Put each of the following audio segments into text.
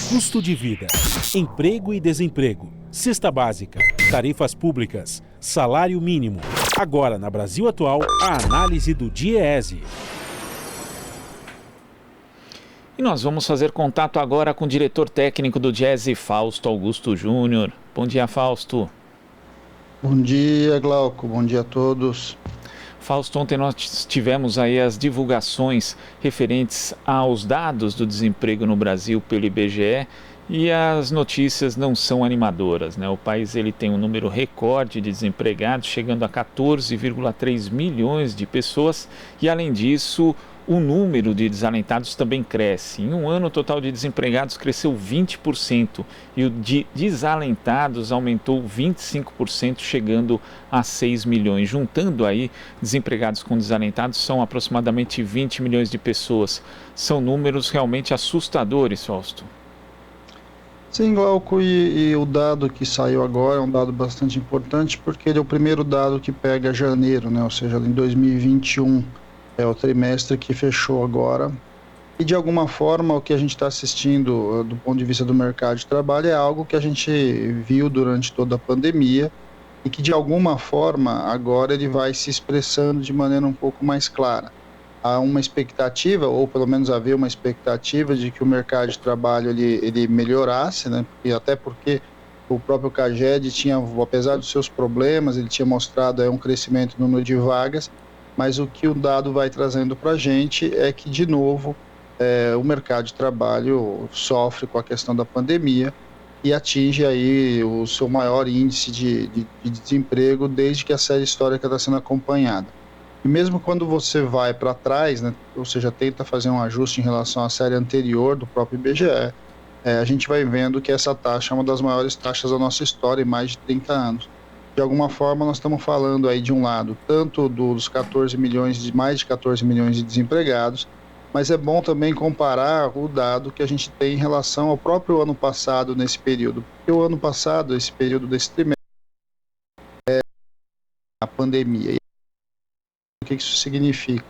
Custo de vida, emprego e desemprego, cesta básica, tarifas públicas, salário mínimo. Agora, na Brasil Atual, a análise do DIEESE. E nós vamos fazer contato agora com o diretor técnico do DIEESE, Fausto Augusto Júnior. Bom dia, Fausto. Bom dia, Glauco. Bom dia a todos. Fausto, ontem nós tivemos aí as divulgações referentes aos dados do desemprego no Brasil pelo IBGE e as notícias não são animadoras, né? O país ele tem um número recorde de desempregados, chegando a 14,3 milhões de pessoas e, além disso, o número de desalentados também cresce. Em um ano, o total de desempregados cresceu 20% e o de desalentados aumentou 25%, chegando a 6 milhões. Juntando aí desempregados com desalentados, são aproximadamente 20 milhões de pessoas. São números realmente assustadores, Fausto. Sim, Glauco, e o dado que saiu agora é um dado bastante importante, porque ele é o primeiro dado que pega janeiro, né? Ou seja, em 2021. É o trimestre que fechou agora. E, de alguma forma, o que a gente está assistindo do ponto de vista do mercado de trabalho é algo que a gente viu durante toda a pandemia e que, de alguma forma, agora ele vai se expressando de maneira um pouco mais clara. Há uma expectativa, ou pelo menos havia uma expectativa, de que o mercado de trabalho ele melhorasse, né? E até porque o próprio CAGED tinha, apesar dos seus problemas, ele tinha mostrado um crescimento no número de vagas. Mas o que o dado vai trazendo para a gente é que, de novo, o mercado de trabalho sofre com a questão da pandemia e atinge aí o seu maior índice de desemprego desde que a série histórica está sendo acompanhada. E mesmo quando você vai para trás, né, ou seja, tenta fazer um ajuste em relação à série anterior do próprio IBGE, a gente vai vendo que essa taxa é uma das maiores taxas da nossa história em mais de 30 anos. De alguma forma, nós estamos falando aí de um lado, tanto dos mais de 14 milhões de desempregados, mas é bom também comparar o dado que a gente tem em relação ao próprio ano passado nesse período. Porque o ano passado, esse período desse trimestre, a pandemia. E o que isso significa?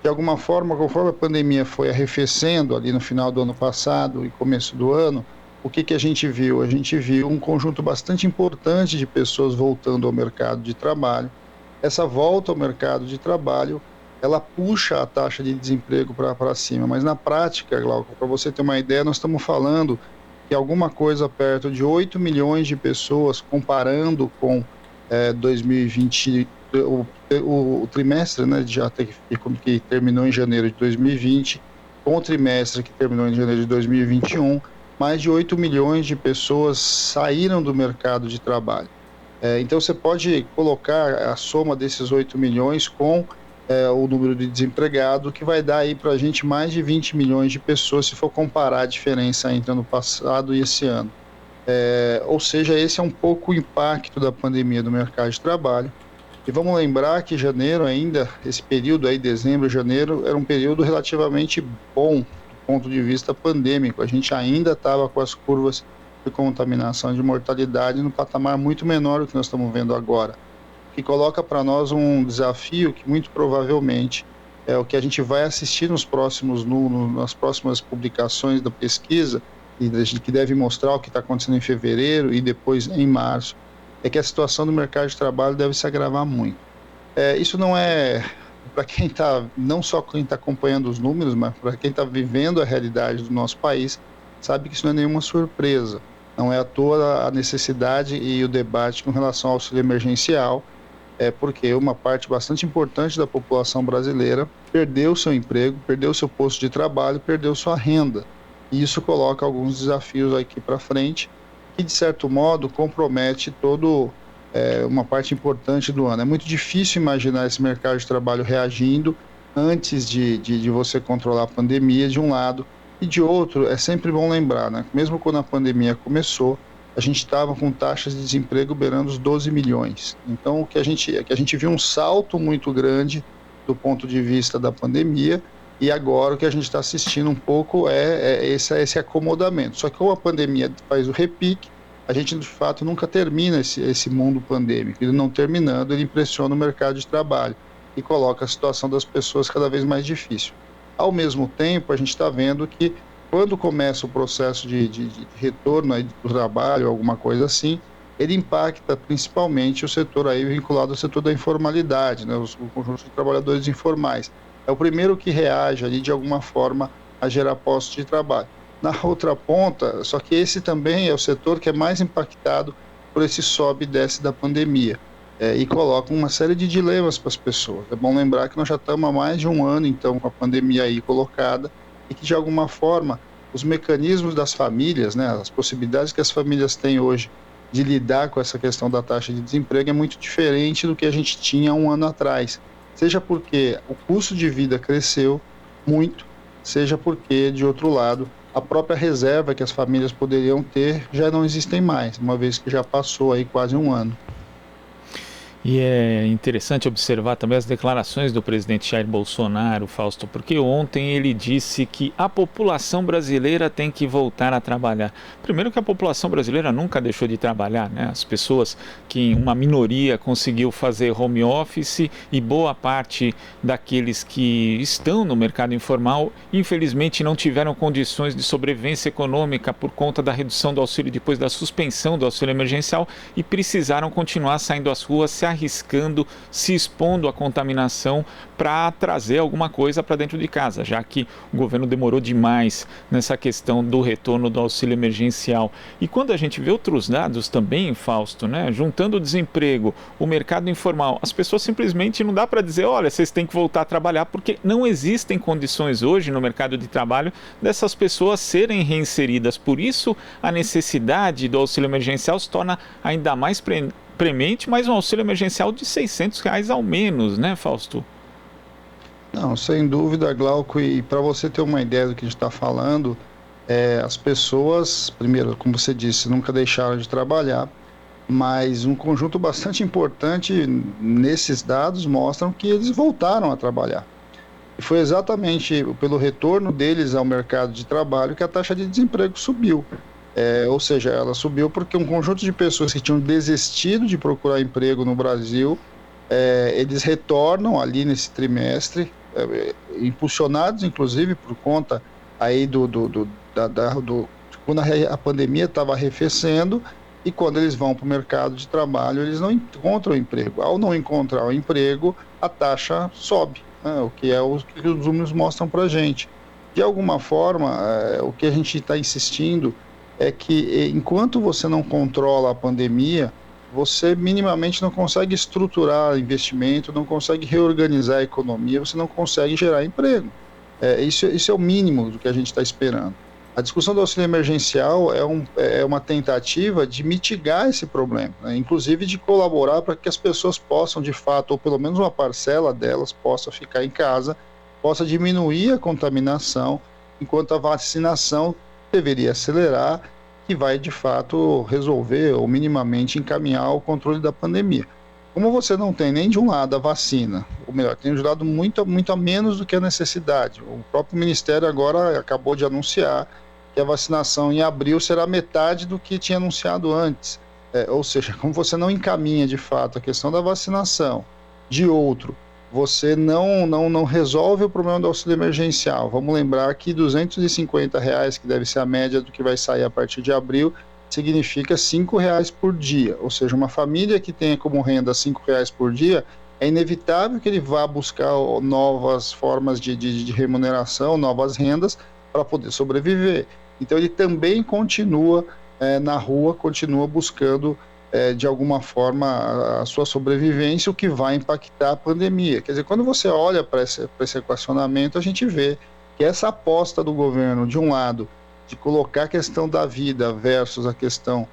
De alguma forma, conforme a pandemia foi arrefecendo ali no final do ano passado e começo do ano, o que a gente viu? A gente viu um conjunto bastante importante de pessoas voltando ao mercado de trabalho. Essa volta ao mercado de trabalho, ela puxa a taxa de desemprego para cima, mas na prática, Glauco, para você ter uma ideia, nós estamos falando que alguma coisa perto de 8 milhões de pessoas, comparando com 2020, o trimestre, né, que terminou em janeiro de 2020, com o trimestre que terminou em janeiro de 2021, mais de 8 milhões de pessoas saíram do mercado de trabalho. Então você pode colocar a soma desses 8 milhões com o número de desempregados, que vai dar aí para a gente mais de 20 milhões de pessoas, se for comparar a diferença entre ano passado e esse ano. Ou seja, esse é um pouco o impacto da pandemia do mercado de trabalho. E vamos lembrar que janeiro ainda, esse período aí, dezembro, janeiro, era um período relativamente bom ponto de vista pandêmico. A gente ainda estava com as curvas de contaminação e de mortalidade no patamar muito menor do que nós estamos vendo agora, que coloca para nós um desafio que muito provavelmente é o que a gente vai assistir nas próximas publicações da pesquisa, e que deve mostrar o que está acontecendo em fevereiro e depois em março, é que a situação do mercado de trabalho deve se agravar muito. Isso não é para quem está, não só quem está acompanhando os números, mas para quem está vivendo a realidade do nosso país, sabe que isso não é nenhuma surpresa. Não é à toa a necessidade e o debate com relação ao auxílio emergencial, porque uma parte bastante importante da população brasileira perdeu seu emprego, perdeu seu posto de trabalho, perdeu sua renda. E isso coloca alguns desafios aqui para frente, que de certo modo compromete uma parte importante do ano. É muito difícil imaginar esse mercado de trabalho reagindo antes de você controlar a pandemia, de um lado, e de outro, é sempre bom lembrar, né? Mesmo quando a pandemia começou, a gente estava com taxas de desemprego beirando os 12 milhões. Então, que a gente viu um salto muito grande do ponto de vista da pandemia, e agora o que a gente está assistindo um pouco é esse acomodamento. Só que como a pandemia faz o repique, a gente de fato nunca termina esse mundo pandêmico. Ele não terminando, ele impressiona o mercado de trabalho e coloca a situação das pessoas cada vez mais difícil. Ao mesmo tempo, a gente está vendo que quando começa o processo de retorno aí do trabalho, alguma coisa assim, ele impacta principalmente o setor aí vinculado ao setor da informalidade, né, o conjunto de trabalhadores informais. É o primeiro que reage ali de alguma forma a gerar postos de trabalho. Na outra ponta, só que esse também é o setor que é mais impactado por esse sobe e desce da pandemia, e coloca uma série de dilemas para as pessoas. É bom lembrar que nós já estamos há mais de um ano, então, com a pandemia aí colocada, e que de alguma forma os mecanismos das famílias, né, as possibilidades que as famílias têm hoje de lidar com essa questão da taxa de desemprego é muito diferente do que a gente tinha um ano atrás. Seja porque o custo de vida cresceu muito, seja porque, de outro lado, a própria reserva que as famílias poderiam ter já não existem mais, uma vez que já passou aí quase um ano. E é interessante observar também as declarações do presidente Jair Bolsonaro, Fausto, porque ontem ele disse que a população brasileira tem que voltar a trabalhar. Primeiro que a população brasileira nunca deixou de trabalhar, né? As pessoas que uma minoria conseguiu fazer home office e boa parte daqueles que estão no mercado informal, infelizmente não tiveram condições de sobrevivência econômica por conta da redução do auxílio depois da suspensão do auxílio emergencial e precisaram continuar saindo às ruas, se arriscando, se expondo à contaminação para trazer alguma coisa para dentro de casa, já que o governo demorou demais nessa questão do retorno do auxílio emergencial. E quando a gente vê outros dados também, Fausto, né, juntando o desemprego, o mercado informal, as pessoas simplesmente não dá para dizer, olha, vocês têm que voltar a trabalhar, porque não existem condições hoje no mercado de trabalho dessas pessoas serem reinseridas. Por isso, a necessidade do auxílio emergencial se torna ainda mais premente, mas um auxílio emergencial de R$600 ao menos, né, Fausto? Não, sem dúvida, Glauco, e para você ter uma ideia do que a gente está falando, as pessoas, primeiro, como você disse, nunca deixaram de trabalhar, mas um conjunto bastante importante nesses dados mostram que eles voltaram a trabalhar. E foi exatamente pelo retorno deles ao mercado de trabalho que a taxa de desemprego subiu. Ou seja, ela subiu porque um conjunto de pessoas que tinham desistido de procurar emprego no Brasil, eles retornam ali nesse trimestre, impulsionados inclusive por conta aí quando a pandemia estava arrefecendo, e quando eles vão para o mercado de trabalho, eles não encontram emprego. Ao não encontrar o emprego, a taxa sobe, né? O que os números mostram para a gente. De alguma forma, o que a gente está insistindo é que enquanto você não controla a pandemia, você minimamente não consegue estruturar investimento, não consegue reorganizar a economia, você não consegue gerar emprego. Isso é o mínimo do que a gente está esperando. A discussão do auxílio emergencial é uma tentativa de mitigar esse problema, né? Inclusive de colaborar para que as pessoas possam, de fato, ou pelo menos uma parcela delas, possa ficar em casa, possa diminuir a contaminação, enquanto a vacinação deveria acelerar, que vai de fato resolver ou minimamente encaminhar o controle da pandemia. Como você não tem nem de um lado a vacina, ou melhor, tem ajudado muito, muito a menos do que a necessidade. O próprio Ministério agora acabou de anunciar que a vacinação em abril será metade do que tinha anunciado antes. Ou seja, como você não encaminha de fato a questão da vacinação, de outro, você não resolve o problema do auxílio emergencial. Vamos lembrar que R$250, que deve ser a média do que vai sair a partir de abril, significa R$5 por dia. Ou seja, uma família que tenha como renda R$5 por dia, é inevitável que ele vá buscar novas formas de remuneração, novas rendas, para poder sobreviver. Então ele também continua na rua, continua buscando de alguma forma a sua sobrevivência, o que vai impactar a pandemia. Quer dizer, quando você olha para esse equacionamento, a gente vê que essa aposta do governo, de um lado, de colocar a questão da vida versus a questão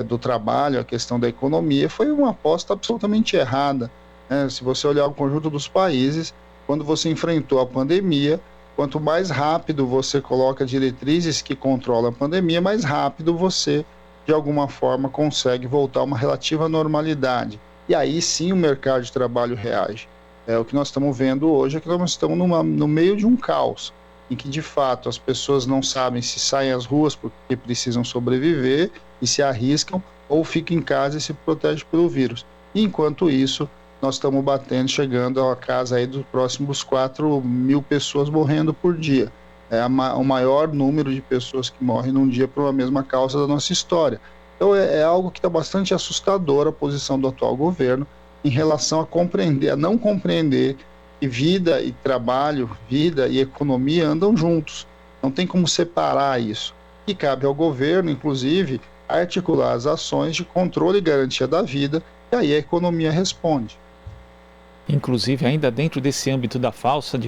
do trabalho, a questão da economia, foi uma aposta absolutamente errada, né? Se você olhar o conjunto dos países, quando você enfrentou a pandemia, quanto mais rápido você coloca diretrizes que controlam a pandemia, mais rápido você, de alguma forma, consegue voltar a uma relativa normalidade. E aí sim o mercado de trabalho reage. O que nós estamos vendo hoje é que nós estamos no meio de um caos, em que, de fato, as pessoas não sabem se saem às ruas porque precisam sobreviver e se arriscam, ou ficam em casa e se protegem pelo vírus. E, enquanto isso, nós estamos chegando à casa aí dos próximos 4.000 pessoas morrendo por dia. o maior número de pessoas que morrem num dia por uma mesma causa da nossa história. Então é algo que está bastante assustador a posição do atual governo em relação a não compreender que vida e trabalho, vida e economia andam juntos. Não tem como separar isso. E cabe ao governo, inclusive, articular as ações de controle e garantia da vida, e aí a economia responde. Inclusive, ainda dentro desse âmbito da falsa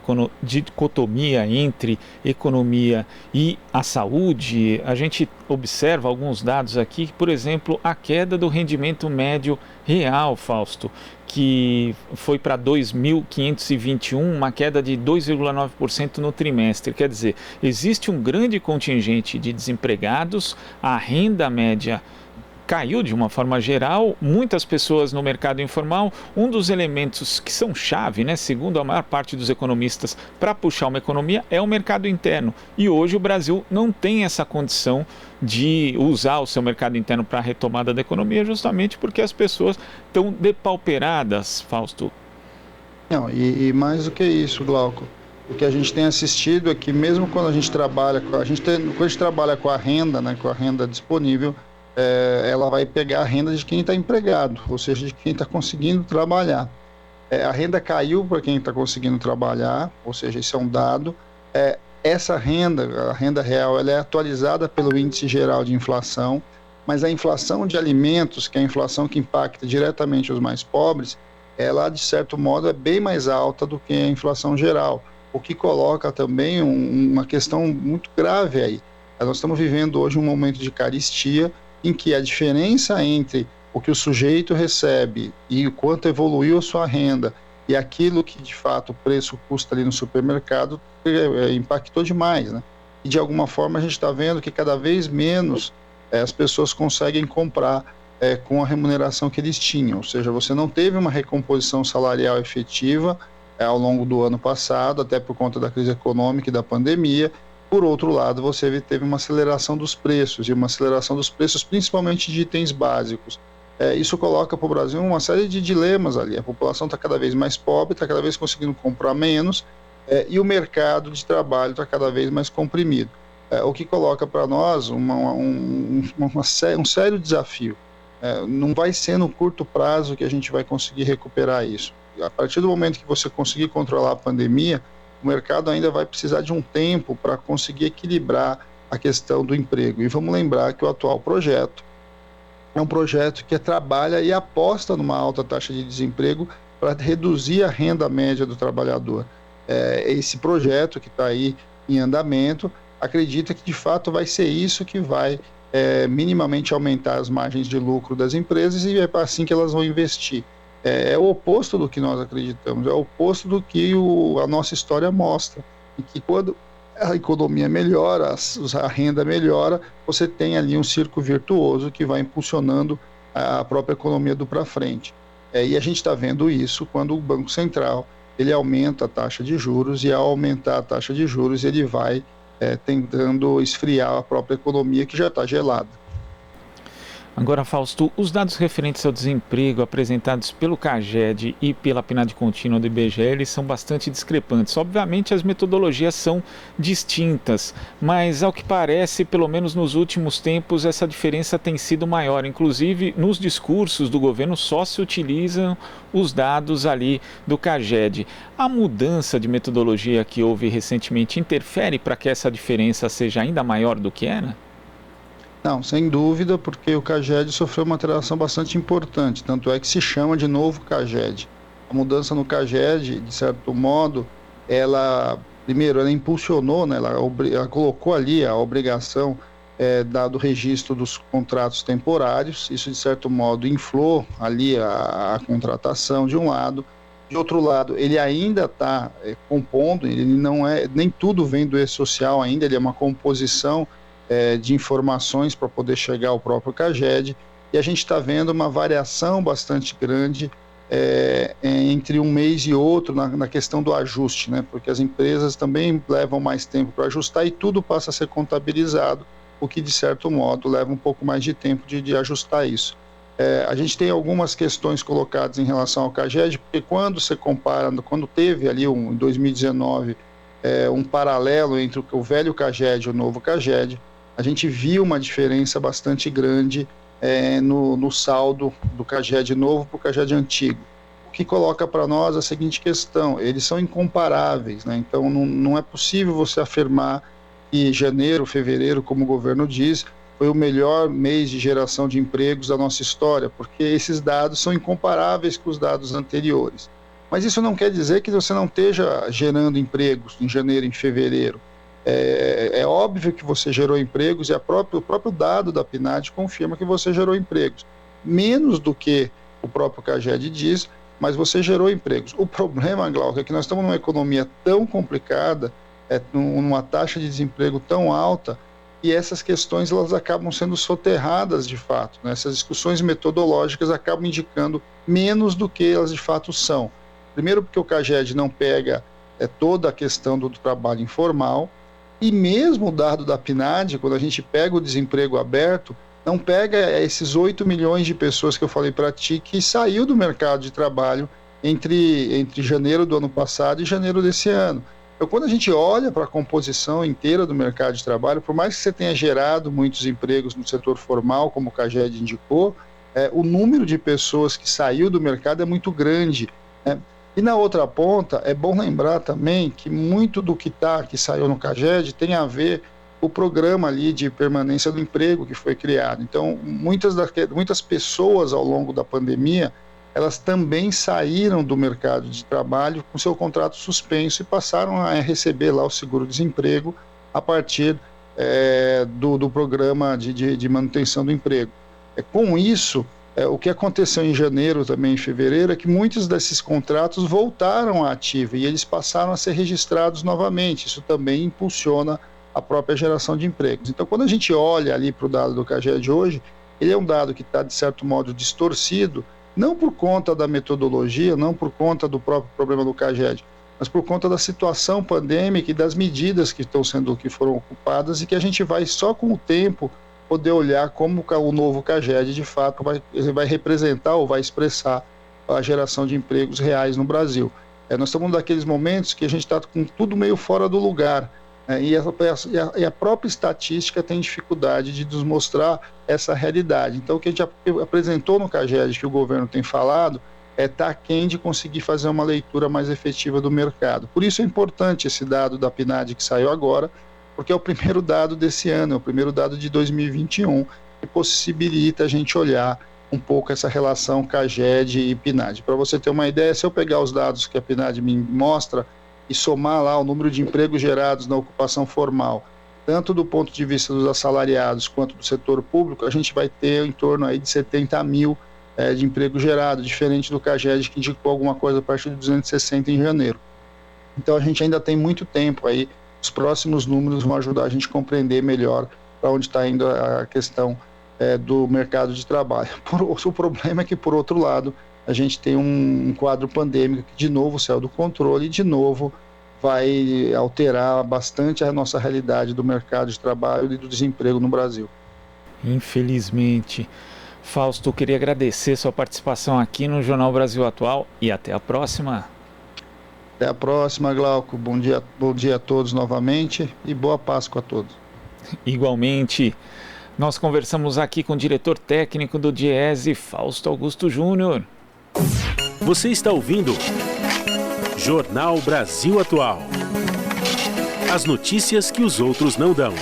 dicotomia entre economia e a saúde, a gente observa alguns dados aqui, por exemplo, a queda do rendimento médio real, Fausto, que foi para 2.521, uma queda de 2,9% no trimestre. Quer dizer, existe um grande contingente de desempregados, a renda média caiu de uma forma geral, muitas pessoas no mercado informal. Um dos elementos que são chave, né, segundo a maior parte dos economistas, para puxar uma economia é o mercado interno. E hoje o Brasil não tem essa condição de usar o seu mercado interno para a retomada da economia, justamente porque as pessoas estão depauperadas, Fausto. Não, e mais do que isso, Glauco, o que a gente tem assistido é que mesmo quando a gente trabalha, quando a gente trabalha com a renda, né, com a renda disponível, ela vai pegar a renda de quem está empregado, ou seja, de quem está conseguindo trabalhar. A renda caiu para quem está conseguindo trabalhar, ou seja, isso é um dado. Essa renda, a renda real, ela é atualizada pelo índice geral de inflação, mas a inflação de alimentos, que é a inflação que impacta diretamente os mais pobres, ela, de certo modo, é bem mais alta do que a inflação geral, o que coloca também uma questão muito grave aí. Nós estamos vivendo hoje um momento de carestia, em que a diferença entre o que o sujeito recebe e o quanto evoluiu a sua renda e aquilo que de fato o preço custa ali no supermercado impactou demais, né? E de alguma forma a gente está vendo que cada vez menos as pessoas conseguem comprar com a remuneração que eles tinham, ou seja, você não teve uma recomposição salarial efetiva ao longo do ano passado, até por conta da crise econômica e da pandemia. Por outro lado, você teve uma aceleração dos preços, e uma aceleração dos preços principalmente de itens básicos. Isso coloca para o Brasil uma série de dilemas ali. A população está cada vez mais pobre, está cada vez conseguindo comprar menos, e o mercado de trabalho está cada vez mais comprimido. O que coloca para nós um sério desafio. Não vai ser no curto prazo que a gente vai conseguir recuperar isso. A partir do momento que você conseguir controlar a pandemia, o mercado ainda vai precisar de um tempo para conseguir equilibrar a questão do emprego. E vamos lembrar que o atual projeto é um projeto que trabalha e aposta numa alta taxa de desemprego para reduzir a renda média do trabalhador. Esse projeto que está aí em andamento acredita que de fato vai ser isso que vai minimamente aumentar as margens de lucro das empresas, e é assim que elas vão investir. É o oposto do que nós acreditamos, é o oposto do que a nossa história mostra, e que quando a economia melhora, a renda melhora, você tem ali um círculo virtuoso que vai impulsionando a própria economia para frente. E a gente está vendo isso quando o Banco Central ele aumenta a taxa de juros, e ao aumentar a taxa de juros ele vai tentando esfriar a própria economia que já está gelada. Agora, Fausto, os dados referentes ao desemprego apresentados pelo CAGED e pela PNAD contínua do IBGE, eles são bastante discrepantes. Obviamente, as metodologias são distintas, mas, ao que parece, pelo menos nos últimos tempos, essa diferença tem sido maior. Inclusive, nos discursos do governo só se utilizam os dados ali do CAGED. A mudança de metodologia que houve recentemente interfere para que essa diferença seja ainda maior do que era? Não, sem dúvida, porque o CAGED sofreu uma alteração bastante importante, tanto é que se chama de novo CAGED. A mudança no CAGED, de certo modo, ela impulsionou, né, ela colocou ali a obrigação do registro dos contratos temporários. Isso, de certo modo, inflou ali a contratação de um lado. De outro lado, ele ainda está compondo, ele não nem tudo vem do E-Social ainda, ele é uma composição de informações para poder chegar ao próprio CAGED, e a gente está vendo uma variação bastante grande entre um mês e outro na questão do ajuste, né? Porque as empresas também levam mais tempo para ajustar e tudo passa a ser contabilizado, o que de certo modo leva um pouco mais de tempo de ajustar isso. A gente tem algumas questões colocadas em relação ao CAGED, porque quando você compara, quando teve ali em 2019 um paralelo entre o velho CAGED e o novo CAGED, a gente viu uma diferença bastante grande no saldo do CAGED novo para o CAGED antigo, o que coloca para nós a seguinte questão: eles são incomparáveis, né? Então não é possível você afirmar que janeiro, fevereiro, como o governo diz, foi o melhor mês de geração de empregos da nossa história, porque esses dados são incomparáveis com os dados anteriores. Mas isso não quer dizer que você não esteja gerando empregos em janeiro e em fevereiro. É óbvio que você gerou empregos e o próprio dado da PNAD confirma que você gerou empregos. Menos do que o próprio CAGED diz, mas você gerou empregos. O problema, Glauco, é que nós estamos numa economia tão complicada, numa taxa de desemprego tão alta, e essas questões elas acabam sendo soterradas de fato, né? Essas discussões metodológicas acabam indicando menos do que elas de fato são. Primeiro porque o CAGED não pega toda a questão do trabalho informal, e mesmo o dado da PNAD, quando a gente pega o desemprego aberto, não pega esses 8 milhões de pessoas que eu falei para ti que saiu do mercado de trabalho entre janeiro do ano passado e janeiro desse ano. Então, quando a gente olha para a composição inteira do mercado de trabalho, por mais que você tenha gerado muitos empregos no setor formal, como o CAGED indicou, o número de pessoas que saiu do mercado é muito grande, né? E na outra ponta, é bom lembrar também que muito do que saiu no CAGED tem a ver com o programa ali de permanência do emprego que foi criado. Então, muitas pessoas ao longo da pandemia, elas também saíram do mercado de trabalho com seu contrato suspenso e passaram a receber lá o seguro-desemprego a partir do programa de manutenção do emprego. Com isso, o que aconteceu em janeiro, também em fevereiro, é que muitos desses contratos voltaram à ativa e eles passaram a ser registrados novamente. Isso também impulsiona a própria geração de empregos. Então, quando a gente olha ali para o dado do CAGED hoje, ele é um dado que está, de certo modo, distorcido, não por conta da metodologia, não por conta do próprio problema do CAGED, mas por conta da situação pandêmica e das medidas que foram ocupadas, e que a gente vai só com o tempo poder olhar como o novo CAGED de fato vai representar ou vai expressar a geração de empregos reais no Brasil. Nós estamos naqueles momentos que a gente está com tudo meio fora do lugar, e a própria estatística tem dificuldade de nos mostrar essa realidade. Então, o que a gente apresentou no CAGED, que o governo tem falado, está aquém de conseguir fazer uma leitura mais efetiva do mercado. Por isso é importante esse dado da PNAD que saiu agora, porque é o primeiro dado desse ano, é o primeiro dado de 2021, que possibilita a gente olhar um pouco essa relação CAGED e PNAD. Para você ter uma ideia, se eu pegar os dados que a PNAD me mostra e somar lá o número de empregos gerados na ocupação formal, tanto do ponto de vista dos assalariados quanto do setor público, a gente vai ter em torno aí de 70 mil de emprego gerado, diferente do CAGED, que indicou alguma coisa a partir de 260 em janeiro. Então a gente ainda tem muito tempo aí, os próximos números vão ajudar a gente a compreender melhor para onde está indo a questão do mercado de trabalho. O problema é que, por outro lado, a gente tem um quadro pandêmico que de novo saiu do controle e de novo vai alterar bastante a nossa realidade do mercado de trabalho e do desemprego no Brasil. Infelizmente. Fausto, eu queria agradecer sua participação aqui no Jornal Brasil Atual e até a próxima. Até a próxima, Glauco. Bom dia a todos novamente e boa Páscoa a todos. Igualmente. Nós conversamos aqui com o diretor técnico do DIEESE, Fausto Augusto Júnior. Você está ouvindo Jornal Brasil Atual. As notícias que os outros não dão.